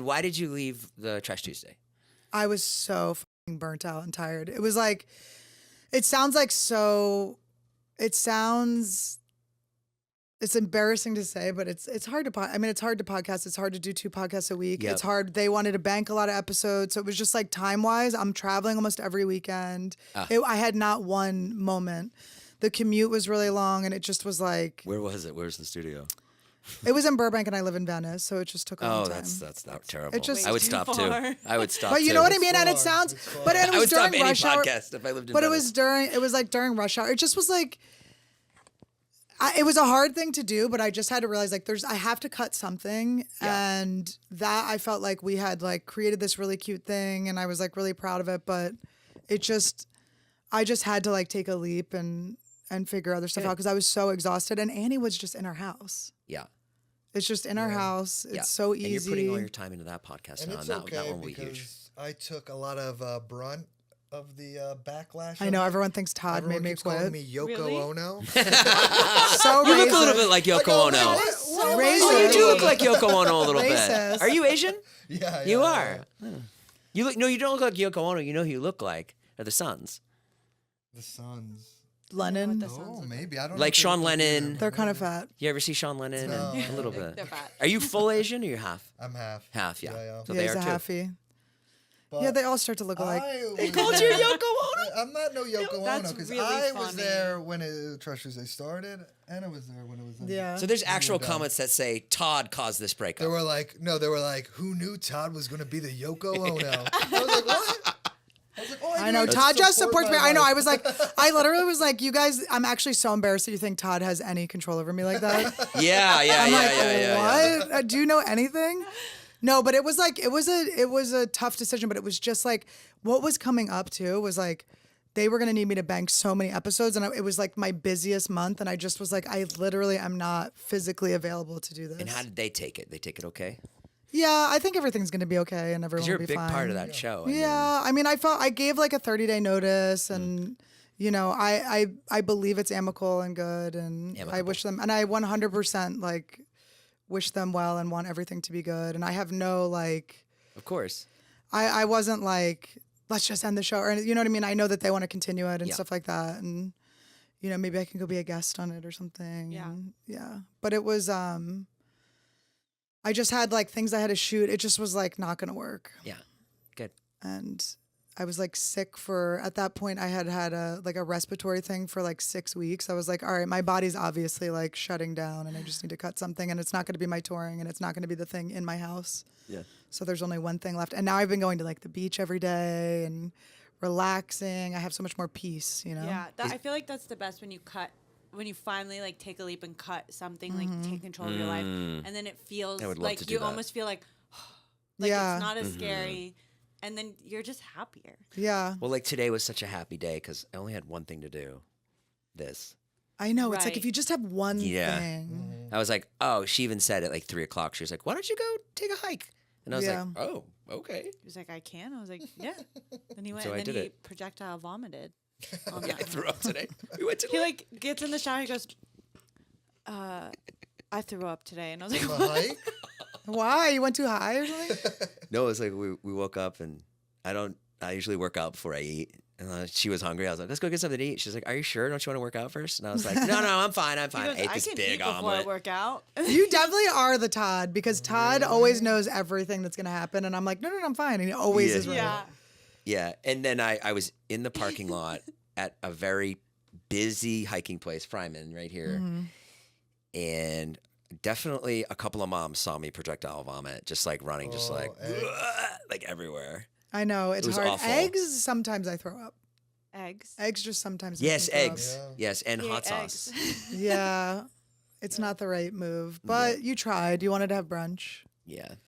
why did you leave the Trash Tuesday? I was so fucking burnt out and tired. It was like, it sounds like so. It sounds. It's embarrassing to say, but it's hard to it's hard to podcast. It's hard to do 2 podcasts a week. Yep. It's hard. They wanted to bank a lot of episodes, so it was just like time wise. I'm traveling almost every weekend. I had not one moment. The commute was really long, and it just was like. Where was it? Where's the studio? It was in Burbank, and I live in Venice, so it just took a long time. That's not terrible. It just- I would stop too. I would stop. But you too. know what I mean, and it sounds. But it I was would stop during any rush hour. podcast if I lived in. But Venice. it was like during rush hour. It just was like. It was a hard thing to do, but I just had to realize like I have to cut something, and that I felt like we had like created this really cute thing, and I was like really proud of it, but I just had to like take a leap and figure other stuff out because I was so exhausted, and Annie was just in our house. Yeah. It's just in our house. It's so easy. And you're putting all your time into that podcast And now, it's and okay that one will be because huge. I took a lot of brunt of the backlash. I know of it. everyone thinks Todd Everyone made me keeps calling quit. me Yoko Really? Ono. So You look a little racist. bit like Yoko Ono. So Oh, you racist. do look like Yoko Ono a little bit. Racist. Are you Asian? Yeah, You yeah, are. yeah. You look. No, you don't look like Yoko Ono. You know who you look like are the Sons. The Sons. Lennon. Oh, maybe I don't. Like know if Sean they're- Lennon. They're kind of fat. You ever see Sean Lennon? No. A little bit. They're fat. Are you full Asian or you're half? I'm half. Half, yeah. Yeah. So Yeah, they he's are a too. halfie. But Yeah, they all start to look alike. They called you Yoko Ono. I'm not no Yoko Ono That's because really I was funny. there when Trash Tuesday started, and I was there when it was. Yeah. So there's actual done. comments that say Todd caused this breakup. They were like, who knew Todd was going to be the Yoko Ono? I was like, what? I was like, oh, I know. do is Todd just support supports me. my I know. wife. I was like, I literally was like, you guys, I'm actually so embarrassed that you think Todd has any control over me like that. yeah. I'm like, Yeah. what? Do you know anything? No, but it was like, it was a tough decision, but it was just like, what was coming up too was like, they were going to need me to bank so many episodes. And it was like my busiest month. And I just was like, I literally am not physically available to do this. And how did they take it? They take it okay? Yeah, I think everything's going to be okay and everyone Because you're will a be big fine. part of that show. Yeah, I mean, I gave like a 30-day notice, and you know, I believe it's amicable and good, and I Amicable. wish them, and I 100% like wish them well and want everything to be good, and I have no like, Of course. I wasn't like, let's just end the show, or you know what I mean. I know that they want to continue it and Yeah. stuff like that, and you know, maybe I can go be a guest on it or something. Yeah. and, yeah. But it was I just had like things I had to shoot. It just was like not gonna work. Yeah. Good. And I was like sick at that point I had a respiratory thing for like 6 weeks. I was like, all right, my body's obviously like shutting down and I just need to cut something, and it's not going to be my touring, and it's not going to be the thing in my house. Yeah. So there's only one thing left. And now I've been going to like the beach every day and relaxing. I have so much more peace, you know? Yeah, I feel like that's the best when you finally like take a leap and cut something, like take control of your life, and then it feels I would love like to do you that. almost feel like Yeah. it's not as scary, and then you're just happier. Yeah. Well, like today was such a happy day because I only had one thing to do. This. I know. It's like Right. if you just have one Yeah. thing. I was like, oh, she even said at like 3 o'clock. She was like, why don't you go take a hike? And I was Yeah. like, oh, okay. He was like, I can. I was like, yeah. Then he went, So I and then did he it. projectile vomited. On Yeah, I that. threw up today. We went to He like gets in the shower. He goes, I threw up today, and I was like, The what? hike? Why? You went too high or something? No, it was like we woke up and I usually work out before I eat. And she was hungry. I was like, let's go get something to eat. She's like, are you sure? Don't you want to work out first? And I was like, no, I'm fine. I'm He fine. goes, I ate I this can big eat before I omelet. work out. You definitely are the Todd, because Todd always knows everything that's going to happen. And I'm like, no, I'm fine. And he always Yeah. is right. Yeah. Yeah. And then I was in the parking lot at a very busy hiking place, Fryman, right here. Mm-hmm. And definitely a couple of moms saw me projectile vomit, just like running, just like, eggs. like everywhere. I know. It's It was hard. awful. Eggs, sometimes I throw up. Eggs. Eggs just sometimes. make Yes, me throw up. eggs. Yeah. Yes, and He hot ate sauce. eggs. Yeah. It's not the right move. But you tried. You wanted to have brunch. Yeah.